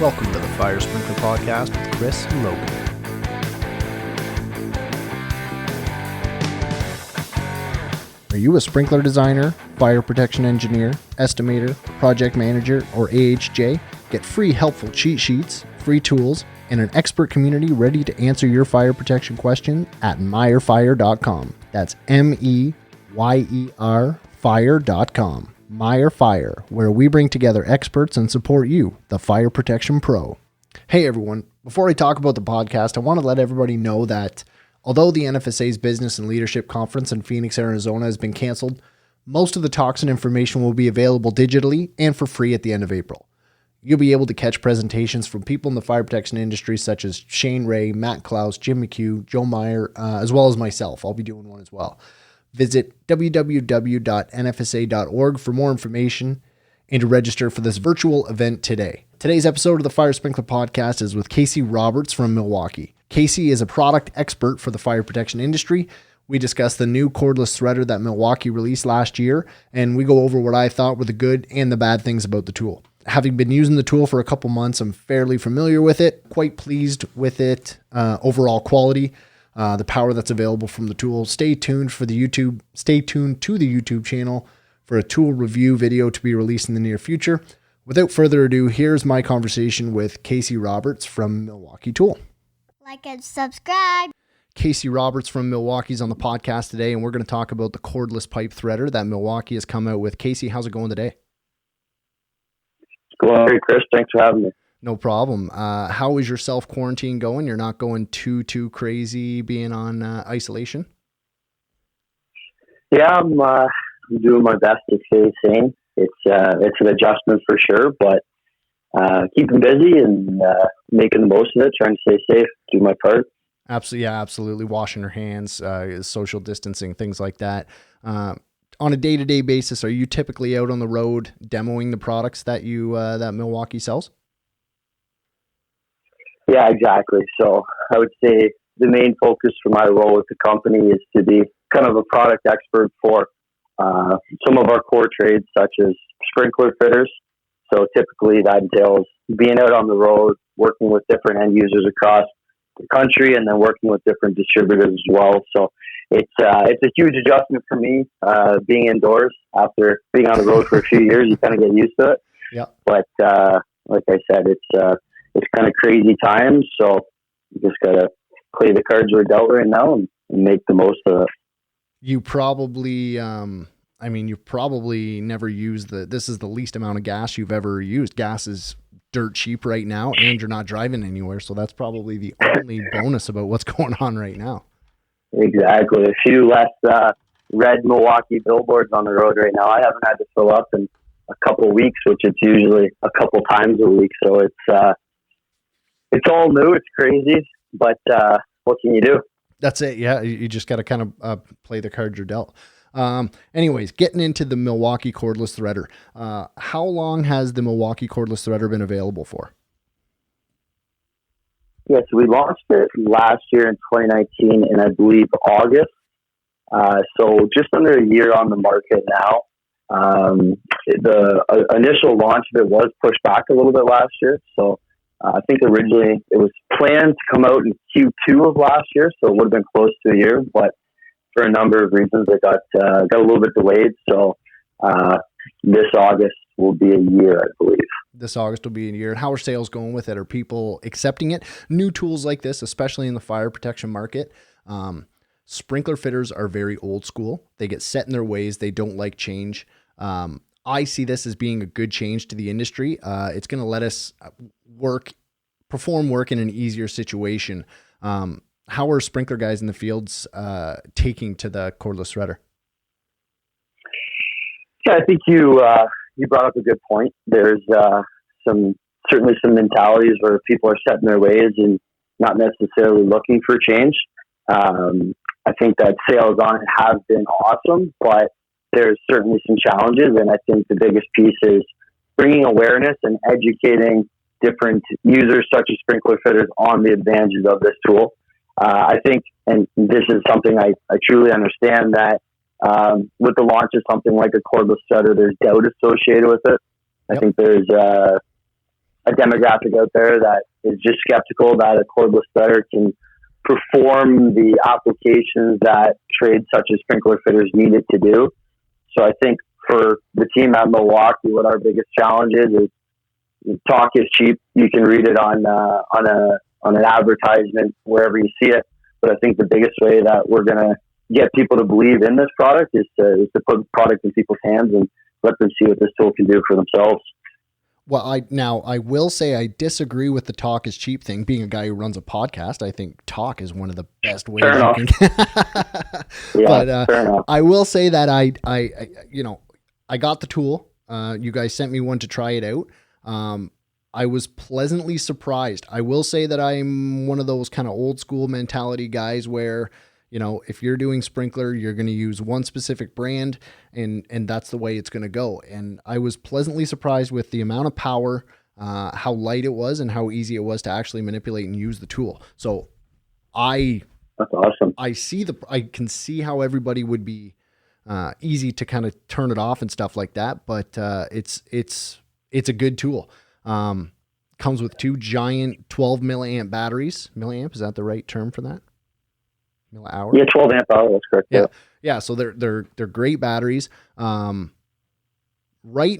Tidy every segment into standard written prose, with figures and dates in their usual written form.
Welcome to the Fire Sprinkler Podcast with Chris and Logan. Are you a sprinkler designer, fire protection engineer, estimator, project manager, or AHJ? Get free helpful cheat sheets, free tools, and an expert community ready to answer your fire protection question at meyerfire.com. That's MEYER fire.com. Meyer Fire, where we bring together experts and support you, the fire protection pro. Hey everyone, before I talk about the podcast, I want to let everybody know that although the NFSA's Business and Leadership Conference in Phoenix, Arizona has been canceled, most of the talks and information will be available digitally and for free at the end of April. You'll be able to catch presentations from people in the fire protection industry such as Shane Ray, Matt Klaus, Jim McHugh, Joe Meyer, as well as myself. I'll be doing one as well. Visit www.nfsa.org for more information and to register for this virtual event today. Today's episode of the Fire Sprinkler Podcast is with Casey Roberts from Milwaukee. Casey is a product expert for the fire protection industry. We discuss the new cordless threader that Milwaukee released last year, and we go over what I thought were the good and the bad things about the tool. Having been using the tool for a couple months, I'm fairly familiar with it, quite pleased with it, overall quality. The power that's available from the tool. Stay tuned to the YouTube channel for a tool review video to be released in the near future. Without further ado, here's my conversation with Casey Roberts from Milwaukee Tool. Like and subscribe. Casey Roberts from Milwaukee is on the podcast today, and we're going to talk about the cordless pipe threader that Milwaukee has come out with. Casey, how's it going today? Going great, Chris. Thanks for having me. No problem. How is your self-quarantine going? You're not going too crazy being on isolation? Yeah, I'm doing my best to stay sane. It's an adjustment for sure, but keeping busy and making the most of it, trying to stay safe, do my part. Absolutely, yeah, absolutely. Washing your hands, social distancing, things like that. On a day-to-day basis, are you typically out on the road demoing the products that that Milwaukee sells? Yeah, exactly. So I would say the main focus for my role with the company is to be kind of a product expert for some of our core trades, such as sprinkler fitters. So typically that entails being out on the road, working with different end users across the country, and then working with different distributors as well. So it's a huge adjustment for me, being indoors after being on the road for a few years. You kind of get used to it. Yeah. But like I said, it's kind of crazy times, so you just got to play the cards we're dealt right now and make the most of it. You probably, you've probably never used this is the least amount of gas you've ever used. Gas is dirt cheap right now, and you're not driving anywhere, so that's probably the only bonus about what's going on right now. Exactly. A few less red Milwaukee billboards on the road right now. I haven't had to fill up in a couple of weeks, which it's usually a couple times a week, so it's all new. It's crazy, but what can you do? That's it. Yeah, you just got to kind of play the cards you're dealt. Anyways, getting into the Milwaukee Cordless Threader. How long has the Milwaukee Cordless Threader been available for? Yeah, so we launched it last year in 2019, in I believe August. So just under a year on the market now. The initial launch of it was pushed back a little bit last year, so I think originally it was planned to come out in Q2 of last year, so it would have been close to a year, but for a number of reasons it got a little bit delayed. So this August will be a year, I believe. This August will be a year. How are sales going with it? Are people accepting it? New tools like this, especially in the fire protection market, sprinkler fitters are very old school. They get set in their ways. They don't like change. I see this as being a good change to the industry. It's going to let us perform work in an easier situation. How are sprinkler guys in the fields taking to the cordless threader? Yeah, I think you brought up a good point. There's certainly some mentalities where people are set in their ways and not necessarily looking for change. I think that sales on it have been awesome, but there's certainly some challenges, and I think the biggest piece is bringing awareness and educating different users, such as sprinkler fitters, on the advantages of this tool. I think, and this is something I truly understand, that with the launch of something like a cordless threader, there's doubt associated with it. I think there's a demographic out there that is just skeptical that a cordless threader can perform the applications that trades such as sprinkler fitters need it to do. So I think for the team at Milwaukee, what our biggest challenge is talk is cheap. You can read it on an advertisement wherever you see it. But I think the biggest way that we're going to get people to believe in this product is to put the product in people's hands and let them see what this tool can do for themselves. Well, I will say I disagree with the talk is cheap thing. Being a guy who runs a podcast, I think talk is one of the best ways you can. Yeah, but I will say that I got the tool. You guys sent me one to try it out. I was pleasantly surprised. I will say that I'm one of those kind of old school mentality guys where, if you're doing sprinkler, you're going to use one specific brand and that's the way it's going to go. And I was pleasantly surprised with the amount of power, how light it was and how easy it was to actually manipulate and use the tool. So that's awesome. I can see how everybody would be, easy to kind of turn it off and stuff like that. But, it's a good tool. Comes with 2 giant 12 milliamp batteries. Milliamp, is that the right term for that? Millihour? Yeah, 12 amp hour. That's correct. Yeah. Yeah. So they're great batteries. Right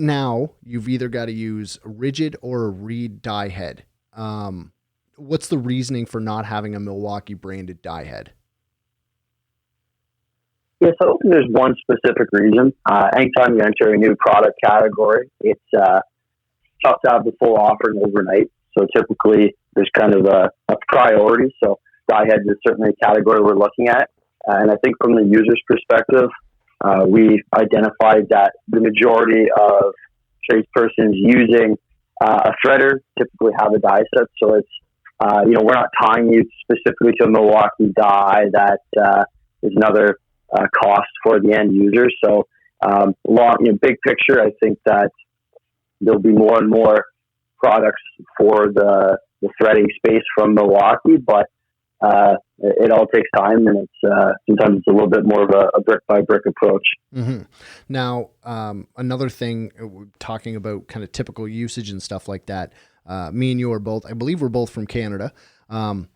now you've either got to use a rigid or a reed die head. What's the reasoning for not having a Milwaukee branded die head? Yeah, so I don't think there's one specific reason. Anytime you enter a new product category, it's tough to have the full offering overnight. So typically there's kind of a priority. So die heads is certainly a category we're looking at. And I think from the user's perspective, we identified that the majority of tradespersons using a threader typically have a die set. So it's, we're not tying you specifically to a Milwaukee die that is another cost for the end user. So big picture, I think that there'll be more and more products for the threading space from Milwaukee, but it all takes time, and it's sometimes it's a little bit more of a brick by brick approach. Mm-hmm. Now, another thing, talking about kind of typical usage and stuff like that. Me and you are both, I believe we're both from Canada. One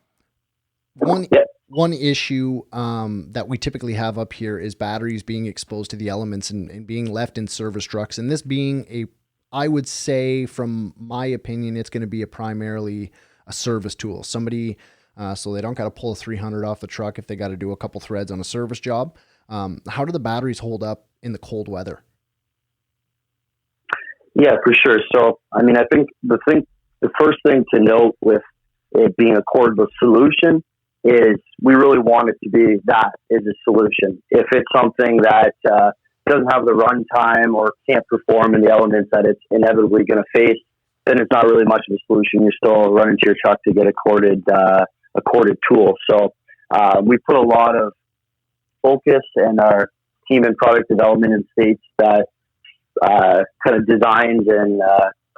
issue that we typically have up here is batteries being exposed to the elements and being left in service trucks. And this being I would say, from my opinion, it's going to be primarily a service tool. Somebody, so they don't got to pull a 300 off the truck if they got to do a couple threads on a service job. How do the batteries hold up in the cold weather? Yeah, for sure. So, I think the first thing to note with it being a cordless solution is we really want it to be that is a solution. If it's something that doesn't have the runtime or can't perform in the elements that it's inevitably going to face, then it's not really much of a solution. You're still running to your truck to get a corded tool. So we put a lot of focus, and our team in product development in states that kind of designs and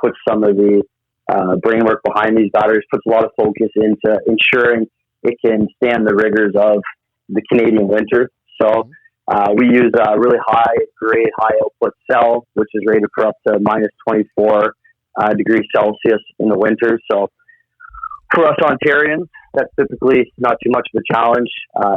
puts some of the brainwork behind these batteries, puts a lot of focus into ensuring it can stand the rigors of the Canadian winter. So we use a really high grade, high output cell, which is rated for up to minus 24 degrees Celsius in the winter. So for us Ontarians, that's typically not too much of a challenge.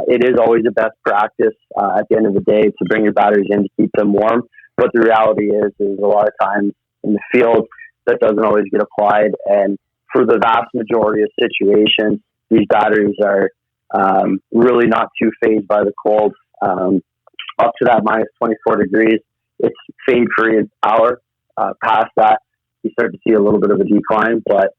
It is always the best practice at the end of the day to bring your batteries in to keep them warm. But the reality is a lot of times in the field that doesn't always get applied. And for the vast majority of situations, these batteries are really not too fazed by the cold. Up to that minus 24 degrees, it's fade free an hour. Past that, you start to see a little bit of a decline, but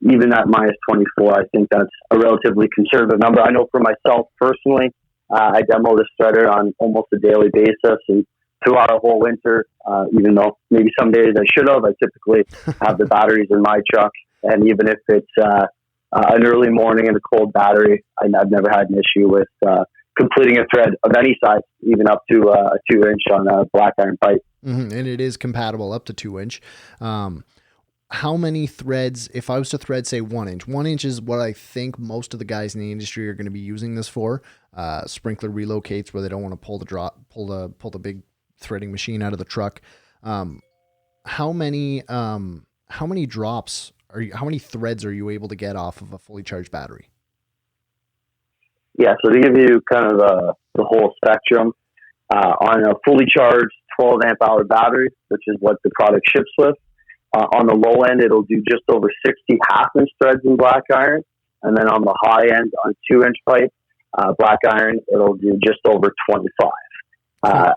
even at minus 24, I think that's a relatively conservative number. I know for myself personally, I demo this threader on almost a daily basis, and throughout a whole winter, even though maybe some days I should have, I typically have the batteries in my truck, and even if it's an early morning and a cold battery, I've never had an issue with completing a thread of any size, even up to a 2-inch on a black iron pipe. Mm-hmm. And it is compatible up to 2-inch. How many threads, if I was to thread, say 1-inch, 1-inch is what I think most of the guys in the industry are going to be using this for. Sprinkler relocates where they don't want to pull the big threading machine out of the truck. How many how many drops how many threads are you able to get off of a fully charged battery? Yeah, so to give you kind of the whole spectrum, on a fully charged 12 amp hour battery, which is what the product ships with, on the low end, it'll do just over 60 half-inch threads in black iron. And then on the high end, on 2-inch pipe, black iron, it'll do just over 25.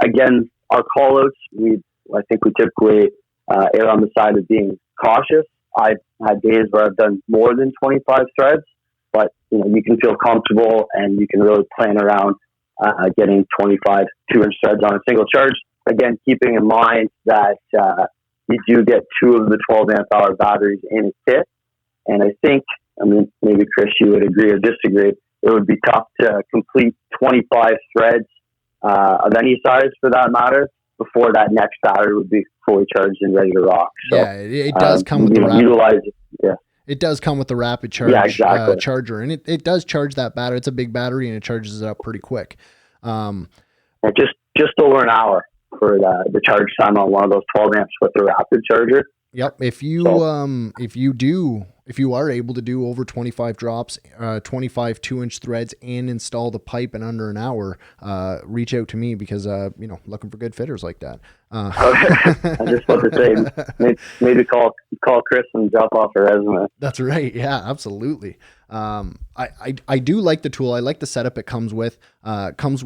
Again, our callouts, I think we typically err on the side of being cautious. I've had days where I've done more than 25 threads, but you can feel comfortable and you can really plan around getting 25 2-inch threads on a single charge. Again, keeping in mind that you do get 2 of the 12 amp hour batteries in a kit. And I think, maybe Chris, you would agree or disagree, it would be tough to complete 25 threads of any size for that matter before that next battery would be fully charged and ready to rock. So, yeah, it does come with the rapid. It does come with the rapid charge charger, and it does charge that battery. It's a big battery, and it charges it up pretty quick. Just over an hour for the charge time on one of those 12 amps with the rapid charger. Yep. If you are able to do over 25 drops, 25 2-inch threads, and install the pipe in under an hour, reach out to me because looking for good fitters like that. I was just about to say, maybe call Chris and drop off a resume. That's right. Yeah, absolutely. I do like the tool. I like the setup it comes with. It comes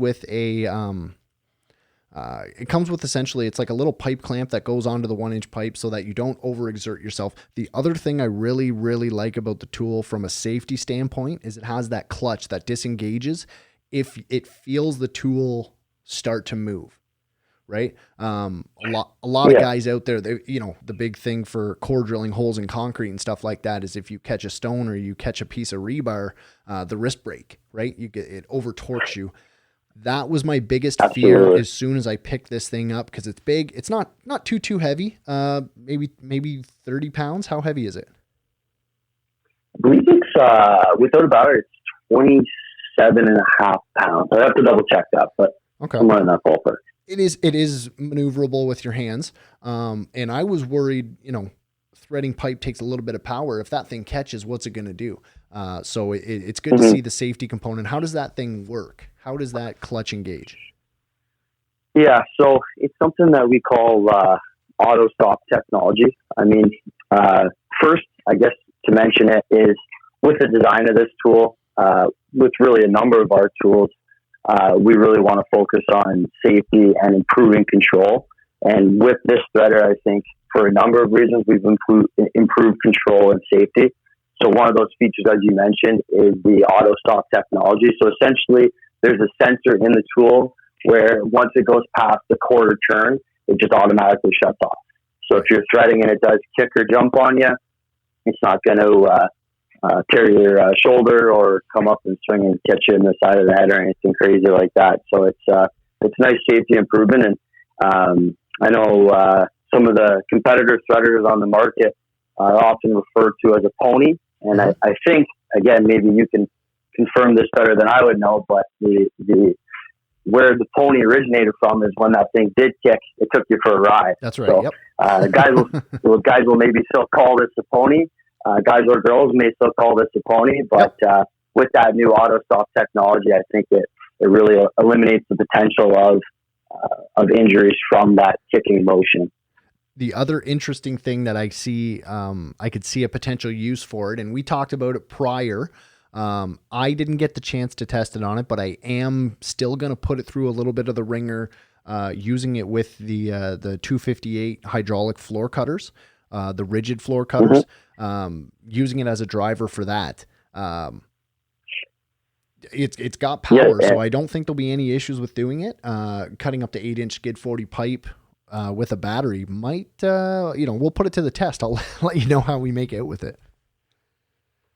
with essentially, it's like a little pipe clamp that goes onto the 1-inch pipe so that you don't overexert yourself. The other thing I really, really like about the tool from a safety standpoint is it has that clutch that disengages if it feels the tool start to move. Right. A lot of guys out there, the big thing for core drilling holes in concrete and stuff like that is if you catch a stone or you catch a piece of rebar, the wrist break, right? It over torques you. That was my biggest fear as soon as I picked this thing up because it's big. It's not too heavy. Maybe 30 pounds. How heavy is it? I believe it's without a battery, it's 27.5 pounds. I have to double check that, but somewhere in that ballpark. It is maneuverable with your hands. And I was worried, threading pipe takes a little bit of power. If that thing catches, what's it going to do? So it's good to see the safety component. How does that thing work? How does that clutch engage? Yeah, so it's something that we call auto stop technology. First, I guess to mention it is with the design of this tool, with really a number of our tools, we really want to focus on safety and improving control. And with this threader, I think for a number of reasons, we've improved control and safety. So one of those features, as you mentioned, is the auto stop technology. So essentially, there's a sensor in the tool where once it goes past the quarter turn, it just automatically shuts off. So if you're threading and it does kick or jump on you, it's not going to tear your shoulder or come up and swing and catch you in the side of the head or anything crazy like that. So it's a nice safety improvement. And I know some of the competitor threaders on the market are often referred to as a pony. And I think, again, maybe you can confirm this better than I would know, but where the pony originated from is when that thing did kick, it took you for a ride. That's right. So, yep. guys will maybe still call this a pony. Guys or girls may still call this a pony, but with that new auto stop technology, I think it really eliminates the potential of injuries from that kicking motion. The other interesting thing that I see, I could see a potential use for it, and we talked about it prior. I didn't get the chance to test it on it, but I am still going to put it through a little bit of the ringer, using it with the 258 hydraulic floor cutters, the rigid floor cutters, using it as a driver for that. It's got power, so I don't think there'll be any issues with doing it. Cutting up to 8-inch skid 40 pipe with a battery might, we'll put it to the test. I'll let you know how we make out with it.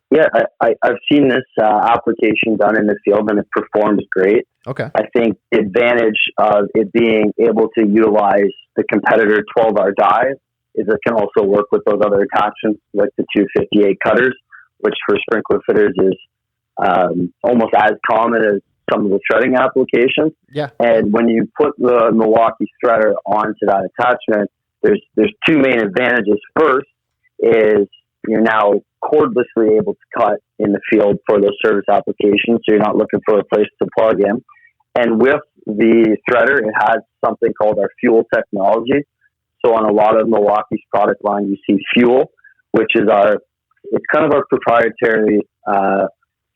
Yeah, I've seen this application done in the field, and it performs great. Okay. I think the advantage of it being able to utilize the competitor 12-hour dive is it can also work with those other attachments like the 258 cutters, which for sprinkler fitters is almost as common as some of the threading applications. Yeah. And when you put the Milwaukee threader onto that attachment, there's two main advantages. First, is you're now cordlessly able to cut in the field for those service applications. So you're not looking for a place to plug in. And with the threader, it has something called our fuel technology. So on a lot of Milwaukee's product line, you see fuel, which is it's kind of our proprietary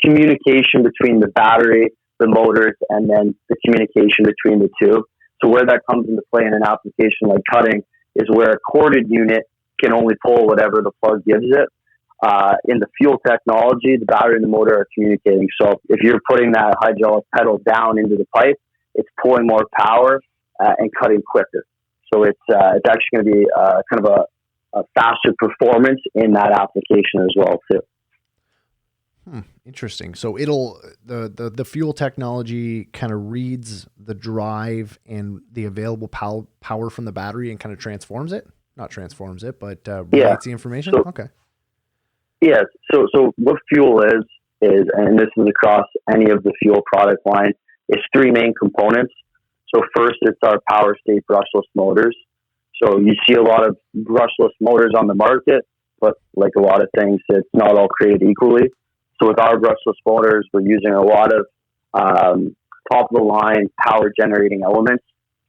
communication between the battery, the motors, and then the communication between the two. So where that comes into play in an application like cutting is where a corded unit can only pull whatever the plug gives it. In the fuel technology, the battery and the motor are communicating. So if you're putting that hydraulic pedal down into the pipe, it's pulling more power and cutting quicker. So it's actually going to be kind of a faster performance in that application as well too. Interesting. So the fuel technology kind of reads the drive and the available power from the battery and kind of transforms it. Not transforms it, but relates the information. Okay. Yeah. So what fuel is, and this is across any of the fuel product line, is three main components. So first, it's our power state brushless motors. So you see a lot of brushless motors on the market, but like a lot of things, it's not all created equally. So with our brushless motors, we're using a lot of top of the line power generating elements.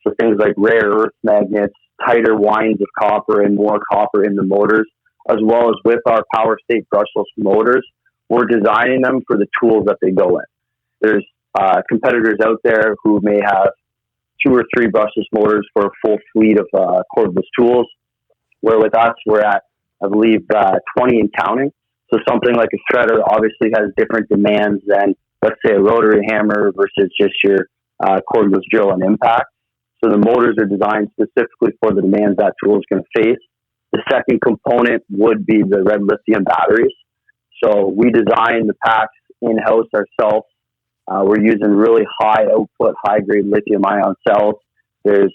So things like rare earth magnets, tighter winds of copper, and more copper in the motors, as well as with our power state brushless motors, we're designing them for the tools that they go in. There's competitors out there who may have 2 or 3 brushless motors for a full fleet of cordless tools, where with us, we're at, I believe, 20 and counting. So something like a threader obviously has different demands than, let's say, a rotary hammer versus just your cordless drill and impact. So the motors are designed specifically for the demands that tool is going to face. The second component would be the red lithium batteries. So we design the packs in-house ourselves. We're using really high output, high-grade lithium-ion cells. There's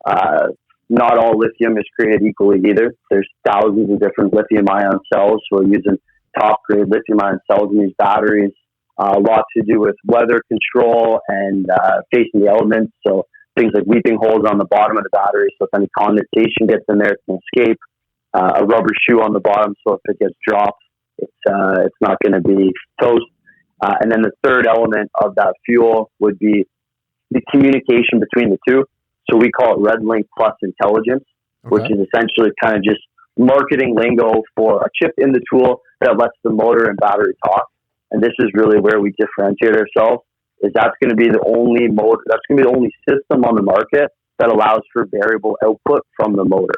not all lithium is created equally either. There's thousands of different lithium-ion cells. So we're using top-grade lithium-ion cells in these batteries. A lot to do with weather control and facing the elements. So things like weeping holes on the bottom of the battery, so if any condensation gets in there, it can escape. A rubber shoe on the bottom, so if it gets dropped, it's not going to be toast. And then the third element of that fuel would be the communication between the two. So we call it RedLink Plus Intelligence, which is essentially kind of just marketing lingo for a chip in the tool that lets the motor and battery talk. And this is really where we differentiate ourselves. Is that's going to be the only motor, that's going to be the only system on the market that allows for variable output from the motor.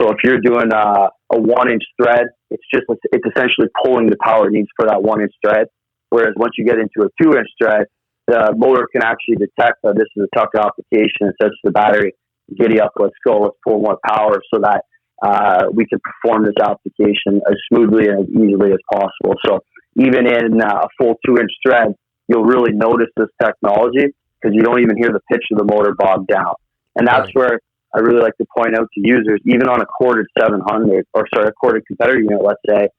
So if you're doing a 1-inch thread, it's essentially pulling the power it needs for that 1-inch thread. Whereas once you get into a 2-inch thread, the motor can actually detect that this is a tough application and says to the battery, giddy up, let's go, let's pull more power so that we can perform this application as smoothly and as easily as possible. So even in a full 2-inch thread, you'll really notice this technology because you don't even hear the pitch of the motor bog down. And that's where I really like to point out to users, even on a corded 700, a corded competitor unit, let's say,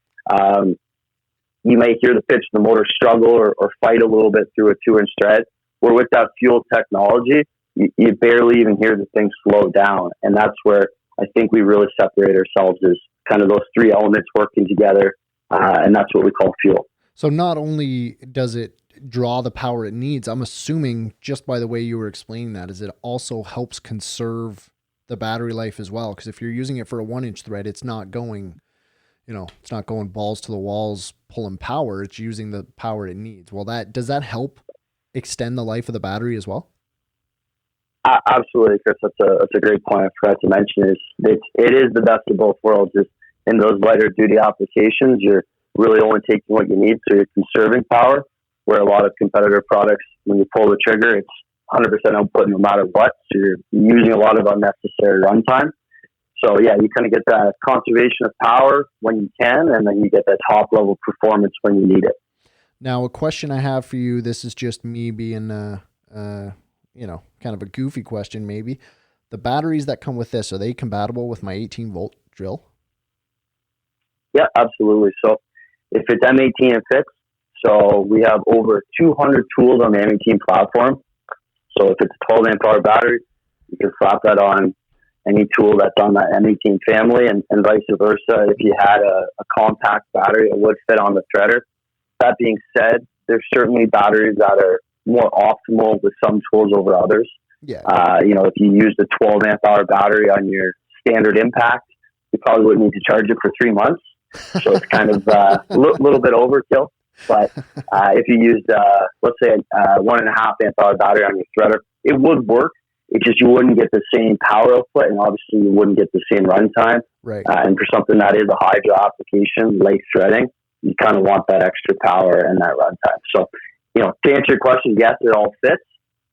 you may hear the pitch of the motor struggle or fight a little bit through a 2-inch thread, where with that fuel technology, you barely even hear the thing slow down. And that's where I think we really separate ourselves as kind of those 3 elements working together. And that's what we call fuel. So not only does it draw the power it needs, I'm assuming just by the way you were explaining that, is it also helps conserve the battery life as well. Because if you're using it for a 1-inch thread, it's not going, it's not going balls to the walls pulling power. It's using the power it needs. Well, does that help extend the life of the battery as well? Absolutely, Chris. That's a great point I forgot to mention. It is the best of both worlds. Is in those lighter duty applications, you're really only taking what you need, so you're conserving power. Where a lot of competitor products, when you pull the trigger, it's 100% output no matter what. So you're using a lot of unnecessary runtime. So yeah, you kind of get that conservation of power when you can, and then you get that top level performance when you need it. Now, a question I have for you, this is just me being, kind of a goofy question maybe. The batteries that come with this, are they compatible with my 18-volt drill? Yeah, absolutely. So if it's M18 and fixed, so we have over 200 tools on the M18 platform. So if it's a 12 amp hour battery, you can slap that on any tool that's on that M18 family, and vice versa. If you had a compact battery, it would fit on the threader. That being said, there's certainly batteries that are more optimal with some tools over others. Yeah. If you used a 12 amp hour battery on your standard impact, you probably wouldn't need to charge it for 3 months. So it's kind of a little bit overkill. But if you used, let's say, a 1.5 amp hour battery on your threader, it would work. It's just you wouldn't get the same power output, and obviously you wouldn't get the same runtime. Right. And for something that is a hydro application like threading, you kind of want that extra power and that runtime. So, to answer your question, yes, it all fits,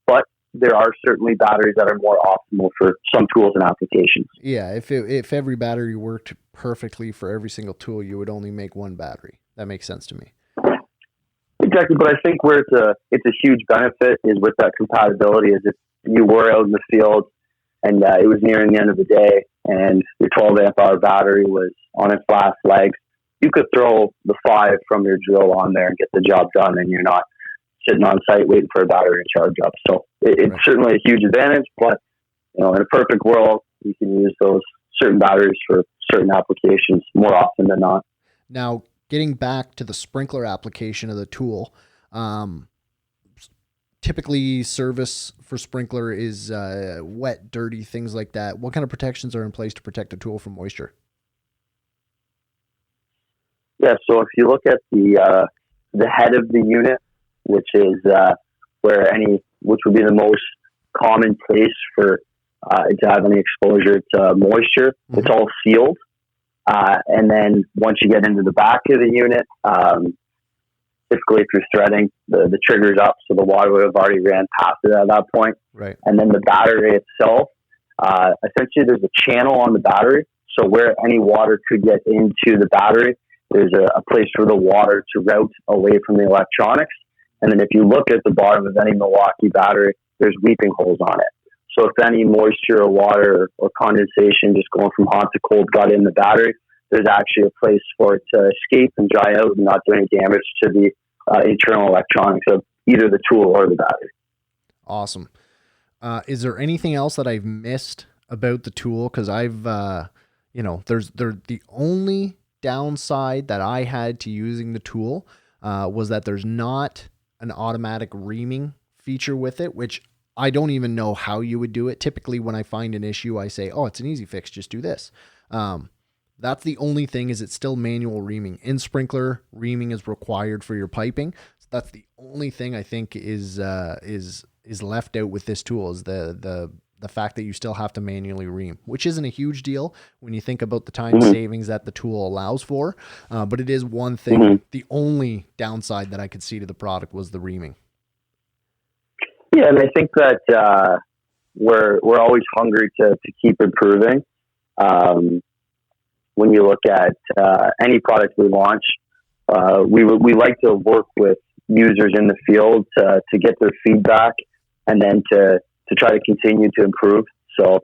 but there are certainly batteries that are more optimal for some tools and applications. Yeah, if every battery worked perfectly for every single tool, you would only make one battery. That makes sense to me. Exactly, but I think where it's a huge benefit is with that compatibility. Is if you were out in the field and it was nearing the end of the day and your 12 amp hour battery was on its last legs, you could throw the 5 from your drill on there and get the job done, and you're not sitting on site waiting for a battery to charge up. So it's certainly a huge advantage, but in a perfect world, you can use those certain batteries for certain applications more often than not. Now, getting back to the sprinkler application of the tool, typically service for sprinkler is wet, dirty, things like that. What kind of protections are in place to protect the tool from moisture? Yeah, so if you look at the head of the unit, which is which would be the most common place for to have any exposure to moisture, it's all sealed. And then once you get into the back of the unit, typically if you're threading, the trigger's up, so the water would have already ran past it at that point. Right. And then the battery itself, essentially there's a channel on the battery, so where any water could get into the battery, there's a place for the water to route away from the electronics. And then if you look at the bottom of any Milwaukee battery, there's weeping holes on it. So if any moisture or water or condensation just going from hot to cold got in the battery, there's actually a place for it to escape and dry out and not do any damage to the internal electronics of either the tool or the battery. Awesome. Is there anything else that I've missed about the tool? Because I've, the only downside that I had to using the tool was that there's not an automatic reaming feature with it, which I don't even know how you would do it. Typically when I find an issue, I say, oh, it's an easy fix. Just do this. That's the only thing, is it's still manual reaming. In sprinkler, reaming is required for your piping. So that's the only thing I think is left out with this tool, is the fact that you still have to manually ream, which isn't a huge deal when you think about the time savings that the tool allows for. But it is one thing. The only downside that I could see to the product was the reaming. Yeah, and I think that we're always hungry to keep improving. When you look at any product we launch, we like to work with users in the field to get their feedback and then to try to continue to improve. So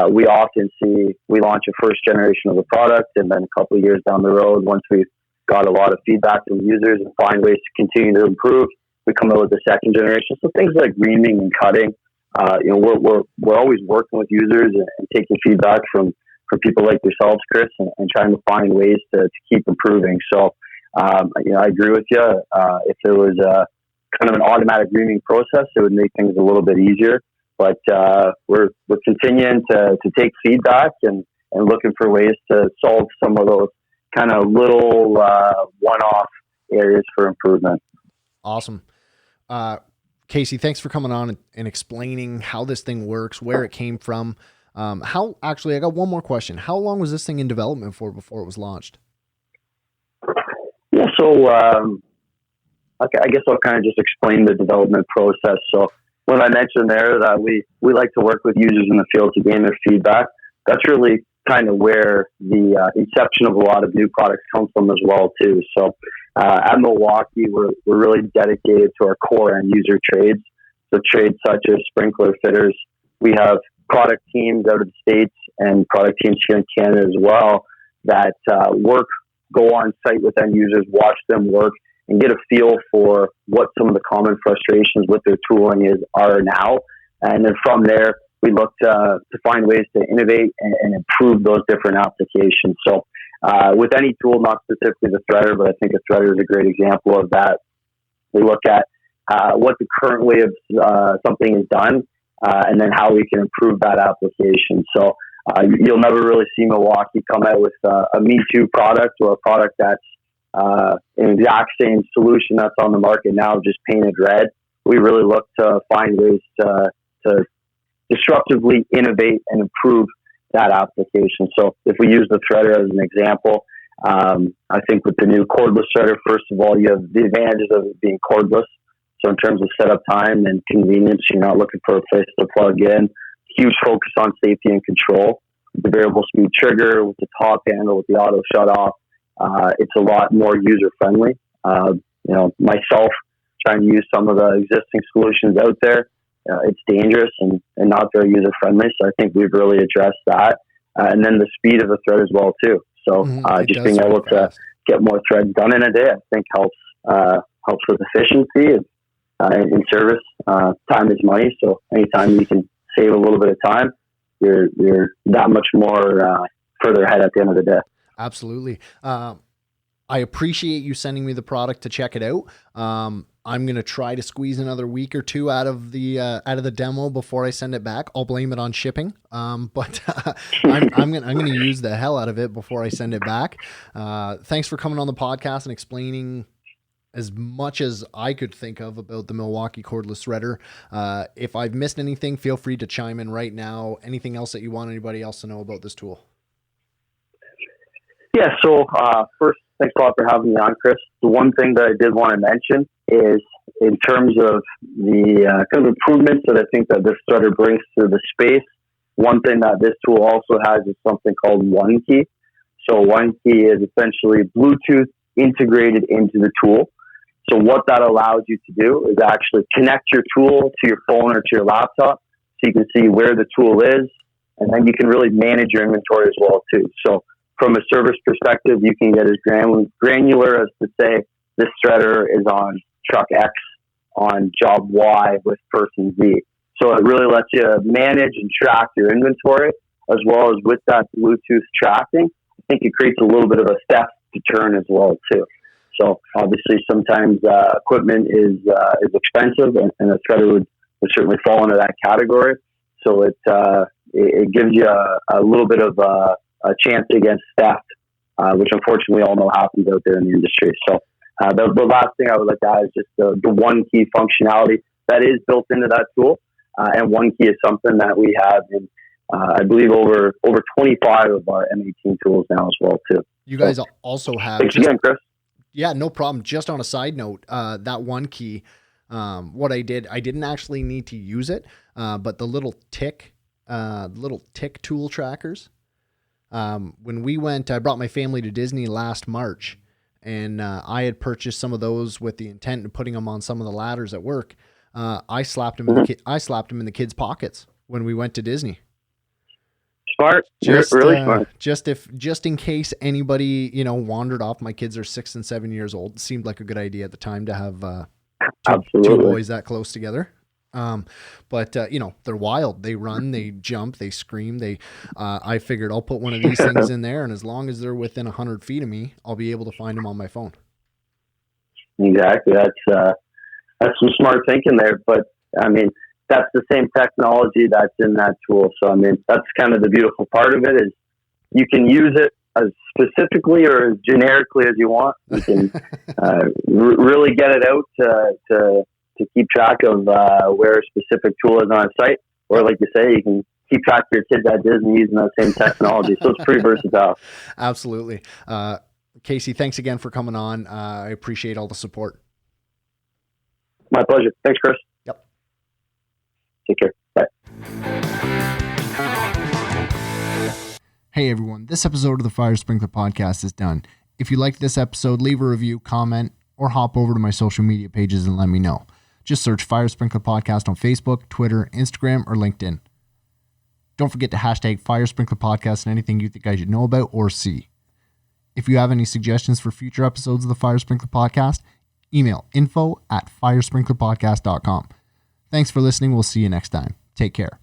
we often see we launch a first generation of a product, and then a couple of years down the road, once we've got a lot of feedback from users and find ways to continue to improve, we come out with the second generation. So things like reaming and cutting, we're always working with users and taking feedback from people like yourselves, Chris, and trying to find ways to keep improving. So, I agree with you. If there was kind of an automatic reaming process, it would make things a little bit easier. But we're continuing to take feedback and looking for ways to solve some of those kind of little one-off areas for improvement. Awesome. Casey, thanks for coming on and explaining how this thing works, where it came from. I got one more question. How long was this thing in development for before it was launched? Yeah, so I guess I'll kind of just explain the development process. So when I mentioned there that we like to work with users in the field to gain their feedback, that's really kind of where the inception of a lot of new products comes from as well too. So at Milwaukee, we're really dedicated to our core end user trades. So trades such as sprinkler fitters. We have product teams out of the States and product teams here in Canada as well that go on site with end users, watch them work, and get a feel for what some of the common frustrations with their tooling are now. And then from there, we look to find ways to innovate and improve those different applications. So with any tool, not specifically the threader, but I think a threader is a great example of that. We look at what the current way of something is done, and then how we can improve that application. So you'll never really see Milwaukee come out with a Me Too product or a product that's an exact same solution that's on the market now, just painted red. We really look to find ways to disruptively innovate and improve that application. So if we use the threader as an example, I think with the new cordless threader, first of all, you have the advantages of it being cordless. So in terms of setup time and convenience, you're not looking for a place to plug in. Huge focus on safety and control. The variable speed trigger with the top handle, with the auto shut off, it's a lot more user friendly. Myself trying to use some of the existing solutions out there, it's dangerous and not very user friendly. So I think we've really addressed that. And then the speed of the thread as well too. So just being able to get more threads done in a day, I think helps with efficiency and in service. Time is money. So anytime you can save a little bit of time, you're that much more further ahead at the end of the day. Absolutely. I appreciate you sending me the product to check it out. I'm going to try to squeeze another week or two out of the demo before I send it back. I'll blame it on shipping. But I'm going to use the hell out of it before I send it back. Thanks for coming on the podcast and explaining as much as I could think of about the Milwaukee Cordless Threader. If I've missed anything, feel free to chime in right now. Anything else that you want anybody else to know about this tool? Yeah. So first, thanks a lot for having me on, Chris. The one thing that I did want to mention is in terms of the kind of improvements that I think that this threader brings to the space. One thing that this tool also has is something called One Key. So One Key is essentially Bluetooth integrated into the tool. So what that allows you to do is actually connect your tool to your phone or to your laptop, so you can see where the tool is, and then you can really manage your inventory as well too. So from a service perspective, you can get as granular as to say this threader is on truck X on job Y with person Z. So it really lets you manage and track your inventory, as well as with that Bluetooth tracking. I think it creates a little bit of a step to turn as well too. So obviously sometimes equipment is expensive, and a threader would certainly fall into that category. So it gives you a little bit of a chance against theft, which unfortunately we all know happens out there in the industry. So the last thing I would like to add is just the One Key functionality that is built into that tool. And One Key is something that we have in, I believe, over 25 of our M18 tools now as well too. You guys also have... Thanks again, Chris. Yeah, no problem. Just on a side note, that One Key, what I didn't actually need to use it, but the little tick tool trackers. When we went, I brought my family to Disney last March, and I had purchased some of those with the intent of putting them on some of the ladders at work. I slapped them in the kids' pockets when we went to Disney. Smart, really smart. Just in case anybody wandered off. My kids are 6 and 7 years old. It seemed like a good idea at the time to have two boys that close together. But they're wild. They run, they jump, they scream. I figured I'll put one of these things in there, and as long as they're within 100 feet of me, I'll be able to find them on my phone. Exactly. That's some smart thinking there. But I mean, that's the same technology that's in that tool. So I mean, that's kind of the beautiful part of it is you can use it as specifically or as generically as you want. You can really get it out to keep track of where a specific tool is on a site, or like you say, you can keep track of your kids at Disney using that same technology. So it's pretty versatile. Absolutely. Casey, thanks again for coming on. I appreciate all the support. My pleasure. Thanks, Chris. Yep. Take care. Bye. Hey everyone, this episode of the Fire Sprinkler Podcast is done. If you liked this episode, leave a review, comment, or hop over to my social media pages and let me know. Just search Fire Sprinkler Podcast on Facebook, Twitter, Instagram, or LinkedIn. Don't forget to hashtag Fire Sprinkler Podcast and anything you think I should know about or see. If you have any suggestions for future episodes of the Fire Sprinkler Podcast, email info@firesprinklerpodcast.com. Thanks for listening. We'll see you next time. Take care.